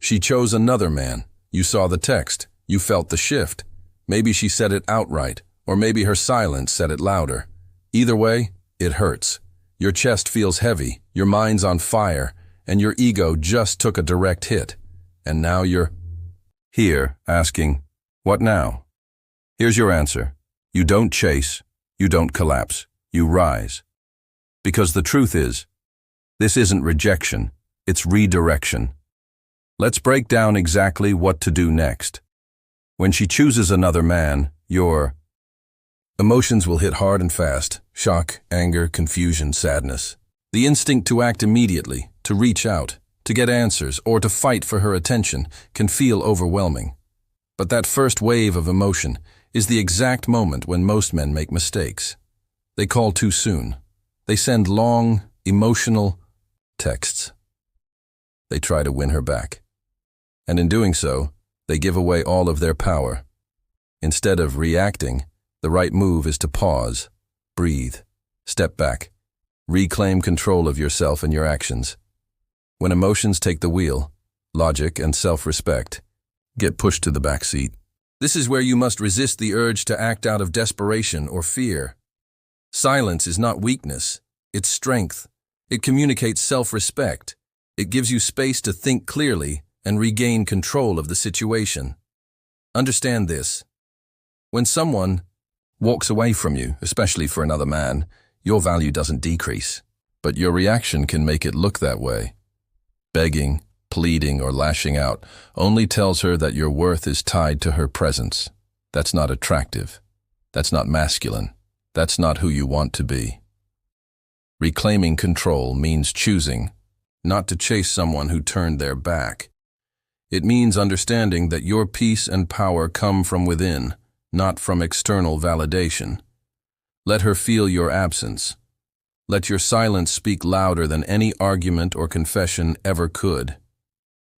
She chose another man. You saw the text. You felt the shift. Maybe she said it outright, or maybe her silence said it louder. Either way, it hurts. Your chest feels heavy, your mind's on fire, and your ego just took a direct hit. And now you're here asking, what now? Here's your answer. You don't chase, you don't collapse, you rise. Because the truth is, this isn't rejection, it's redirection. Let's break down exactly what to do next. When she chooses another man, your emotions will hit hard and fast. Shock, anger, confusion, sadness. The instinct to act immediately, to reach out, to get answers, or to fight for her attention can feel overwhelming. But that first wave of emotion is the exact moment when most men make mistakes. They call too soon. They send long, emotional texts. They try to win her back. And in doing so, they give away all of their power. Instead of reacting, the right move is to pause, breathe, step back, reclaim control of yourself and your actions. When emotions take the wheel, logic and self-respect get pushed to the back seat. This is where you must resist the urge to act out of desperation or fear. Silence is not weakness, it's strength. It communicates self-respect. It gives you space to think clearly and regain control of the situation. Understand this. When someone walks away from you, especially for another man, your value doesn't decrease, but your reaction can make it look that way. Begging, pleading, or lashing out only tells her that your worth is tied to her presence. That's not attractive. That's not masculine. That's not who you want to be. Reclaiming control means choosing not to chase someone who turned their back. It means understanding that your peace and power come from within, not from external validation. Let her feel your absence. Let your silence speak louder than any argument or confession ever could.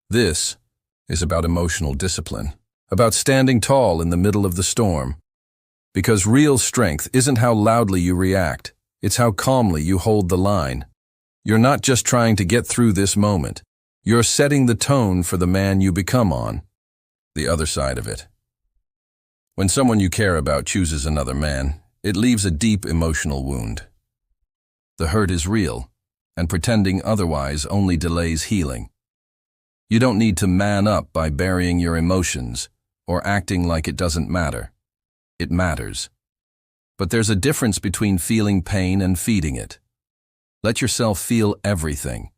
This is about emotional discipline, about standing tall in the middle of the storm. Because real strength isn't how loudly you react, it's how calmly you hold the line. You're not just trying to get through this moment. You're setting the tone for the man you become on the other side of it. When someone you care about chooses another man, it leaves a deep emotional wound. The hurt is real, and pretending otherwise only delays healing. You don't need to man up by burying your emotions or acting like it doesn't matter. It matters. But there's a difference between feeling pain and feeding it. Let yourself feel everything.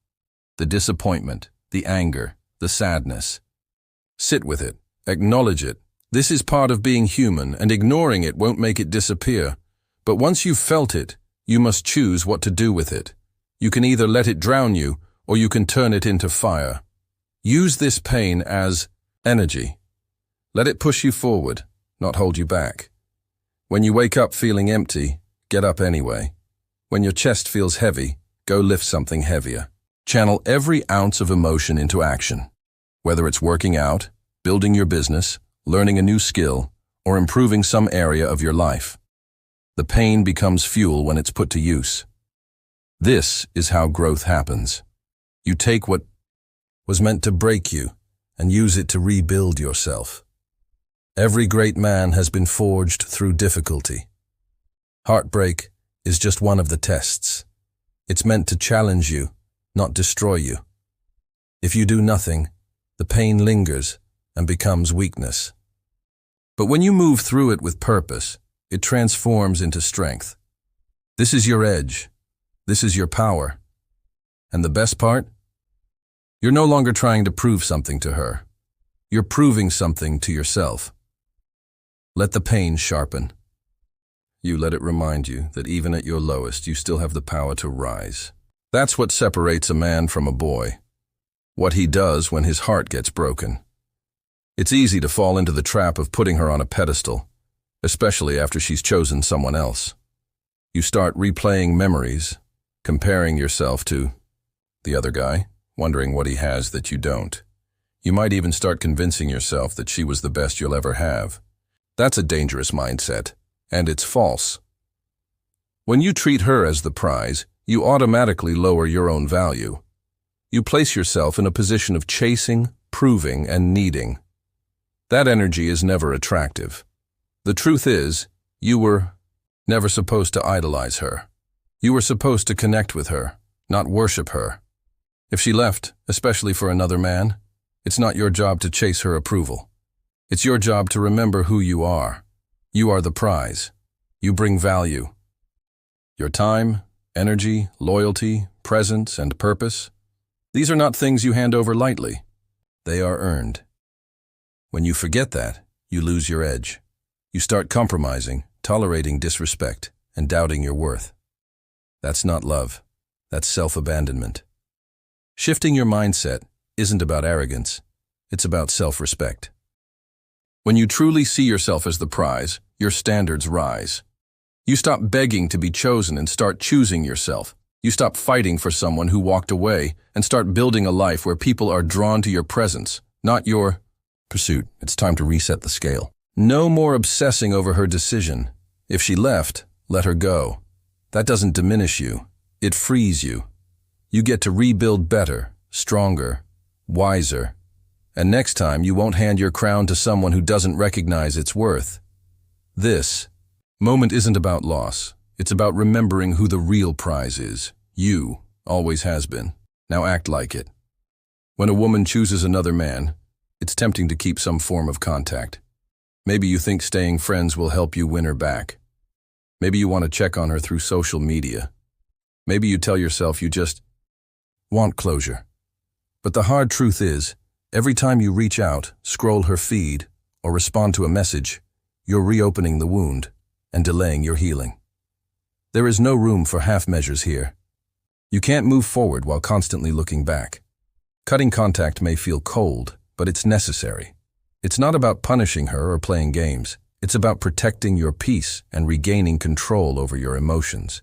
The disappointment, the anger, the sadness. Sit with it. Acknowledge it. This is part of being human, and ignoring it won't make it disappear. But once you've felt it, you must choose what to do with it. You can either let it drown you, or you can turn it into fire. Use this pain as energy. Let it push you forward, not hold you back. When you wake up feeling empty, get up anyway. When your chest feels heavy, go lift something heavier. Channel every ounce of emotion into action. Whether it's working out, building your business, learning a new skill, or improving some area of your life. The pain becomes fuel when it's put to use. This is how growth happens. You take what was meant to break you and use it to rebuild yourself. Every great man has been forged through difficulty. Heartbreak is just one of the tests. It's meant to challenge you, not destroy you. If you do nothing, the pain lingers and becomes weakness. But when you move through it with purpose, it transforms into strength. This is your edge. This is your power. And the best part? You're no longer trying to prove something to her. You're proving something to yourself. Let the pain sharpen. You let it remind you that even at your lowest, you still have the power to rise. That's what separates a man from a boy. What he does when his heart gets broken. It's easy to fall into the trap of putting her on a pedestal, especially after she's chosen someone else. You start replaying memories, comparing yourself to the other guy, wondering what he has that you don't. You might even start convincing yourself that she was the best you'll ever have. That's a dangerous mindset, and it's false. When you treat her as the prize, you automatically lower your own value. You place yourself in a position of chasing, proving, and needing. That energy is never attractive. The truth is, you were never supposed to idolize her. You were supposed to connect with her, not worship her. If she left, especially for another man, it's not your job to chase her approval. It's your job to remember who you are. You are the prize. You bring value. Your time, energy, loyalty, presence, and purpose, these are not things you hand over lightly. They are earned. When you forget that, you lose your edge. You start compromising, tolerating disrespect, and doubting your worth. That's not love. That's self-abandonment. Shifting your mindset isn't about arrogance. It's about self-respect. When you truly see yourself as the prize, your standards rise. You stop begging to be chosen and start choosing yourself. You stop fighting for someone who walked away and start building a life where people are drawn to your presence, not your pursuit. It's time to reset the scale. No more obsessing over her decision. If she left, let her go. That doesn't diminish you. It frees you. You get to rebuild better, stronger, wiser. And next time, you won't hand your crown to someone who doesn't recognize its worth. This moment isn't about loss. It's about remembering who the real prize is. You always has been. Now act like it. When a woman chooses another man, it's tempting to keep some form of contact. Maybe you think staying friends will help you win her back. Maybe you want to check on her through social media. Maybe you tell yourself you just want closure. But the hard truth is, every time you reach out, scroll her feed, or respond to a message, you're reopening the wound and delaying your healing. There is no room for half measures here. You can't move forward while constantly looking back. Cutting contact may feel cold, but it's necessary. It's not about punishing her or playing games. It's about protecting your peace and regaining control over your emotions.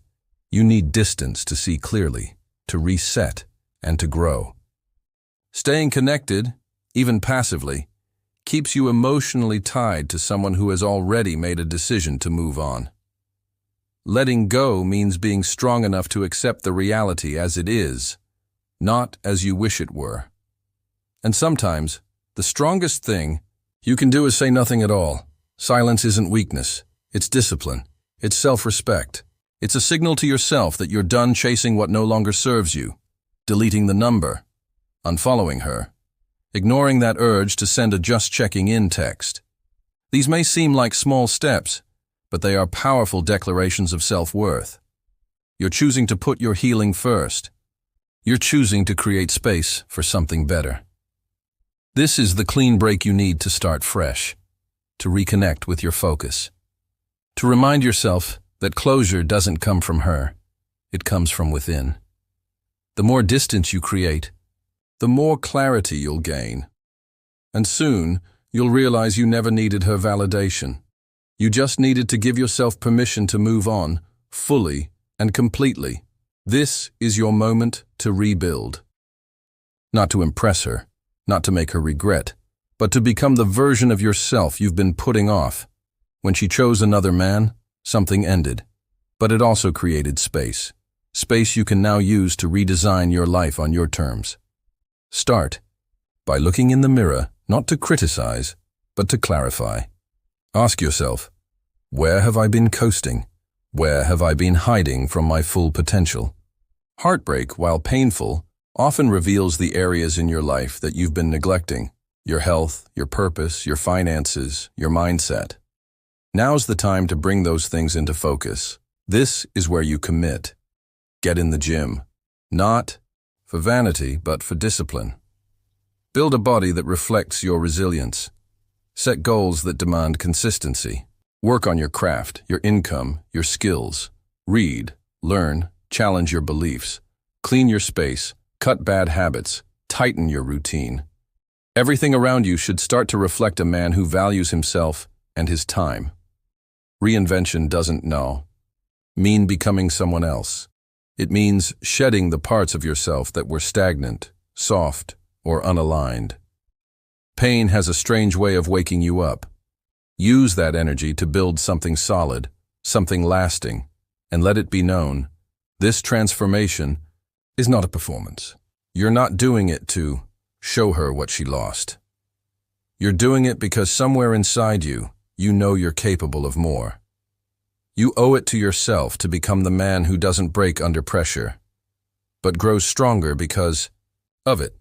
You need distance to see clearly, to reset, and to grow. Staying connected, even passively, keeps you emotionally tied to someone who has already made a decision to move on. Letting go means being strong enough to accept the reality as it is, not as you wish it were. And sometimes, the strongest thing you can do is say nothing at all. Silence isn't weakness. It's discipline. It's self-respect. It's a signal to yourself that you're done chasing what no longer serves you. Deleting the number. Unfollowing her. Ignoring that urge to send a just checking in text. These may seem like small steps, but they are powerful declarations of self-worth. You're choosing to put your healing first. You're choosing to create space for something better. This is the clean break you need to start fresh, to reconnect with your focus, to remind yourself that closure doesn't come from her, it comes from within. The more distance you create, the more clarity you'll gain. And soon, you'll realize you never needed her validation. You just needed to give yourself permission to move on, fully and completely. This is your moment to rebuild. Not to impress her, not to make her regret, but to become the version of yourself you've been putting off. When she chose another man, something ended. But it also created space. Space you can now use to redesign your life on your terms. Start by looking in the mirror, not to criticize, but to clarify. Ask yourself, where have I been coasting? Where have I been hiding from my full potential? Heartbreak, while painful, often reveals the areas in your life that you've been neglecting. Your health, your purpose, your finances, your mindset. Now's the time to bring those things into focus. This is where you commit. Get in the gym. Not for vanity, but for discipline. Build a body that reflects your resilience. Set goals that demand consistency. Work on your craft, your income, your skills. Read, learn, challenge your beliefs. Clean your space, cut bad habits, tighten your routine. Everything around you should start to reflect a man who values himself and his time. Reinvention doesn't mean becoming someone else. It means shedding the parts of yourself that were stagnant, soft, or unaligned. Pain has a strange way of waking you up. Use that energy to build something solid, something lasting, and let it be known, this transformation is not a performance. You're not doing it to show her what she lost. You're doing it because somewhere inside you, you know you're capable of more. You owe it to yourself to become the man who doesn't break under pressure, but grows stronger because of it.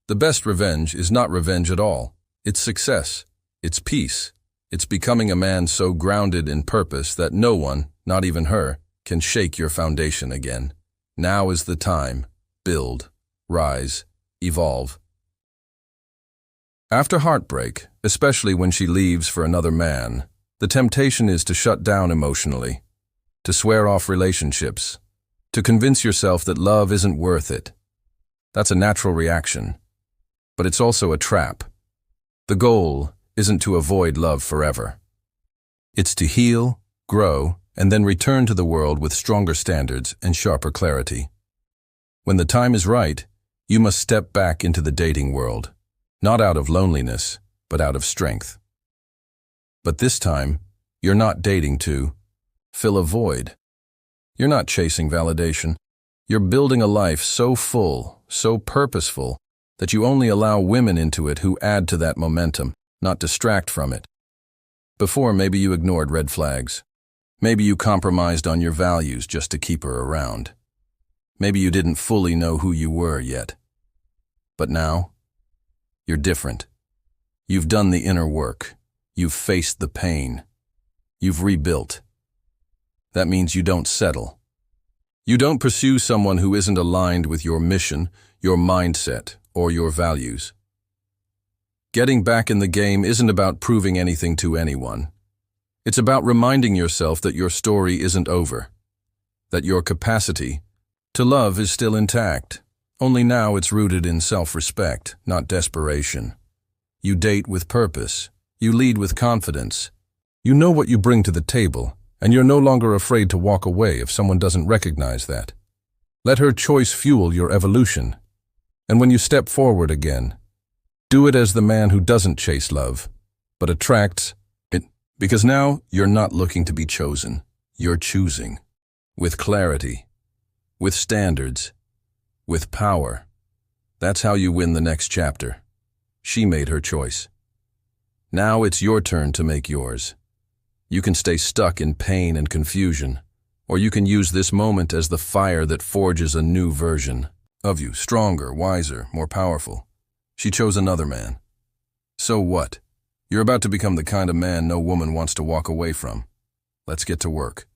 The best revenge is not revenge at all. It's success. It's peace. It's becoming a man so grounded in purpose that no one, not even her, can shake your foundation again. Now is the time. Build, rise, evolve. After heartbreak, especially when she leaves for another man, the temptation is to shut down emotionally, to swear off relationships, to convince yourself that love isn't worth it. That's a natural reaction, but it's also a trap. The goal isn't to avoid love forever. It's to heal, grow, and then return to the world with stronger standards and sharper clarity. When the time is right, you must step back into the dating world, not out of loneliness, but out of strength. But this time, you're not dating to fill a void. You're not chasing validation. You're building a life so full, so purposeful, that you only allow women into it who add to that momentum, not distract from it. Before, maybe you ignored red flags. Maybe you compromised on your values just to keep her around. Maybe you didn't fully know who you were yet. But now, you're different. You've done the inner work. You've faced the pain. You've rebuilt. That means you don't settle. You don't pursue someone who isn't aligned with your mission, your mindset, or your values. Getting back in the game isn't about proving anything to anyone. It's about reminding yourself that your story isn't over, that your capacity to love is still intact, only now it's rooted in self-respect, not desperation. You date with purpose. You lead with confidence. You know what you bring to the table, and you're no longer afraid to walk away if someone doesn't recognize that. Let her choice fuel your evolution. And when you step forward again, do it as the man who doesn't chase love, but attracts it. Because now you're not looking to be chosen. You're choosing. With clarity. With standards. With power. That's how you win the next chapter. She made her choice. Now it's your turn to make yours. You can stay stuck in pain and confusion, or you can use this moment as the fire that forges a new version of you, stronger, wiser, more powerful. She chose another man. So what? You're about to become the kind of man no woman wants to walk away from. Let's get to work.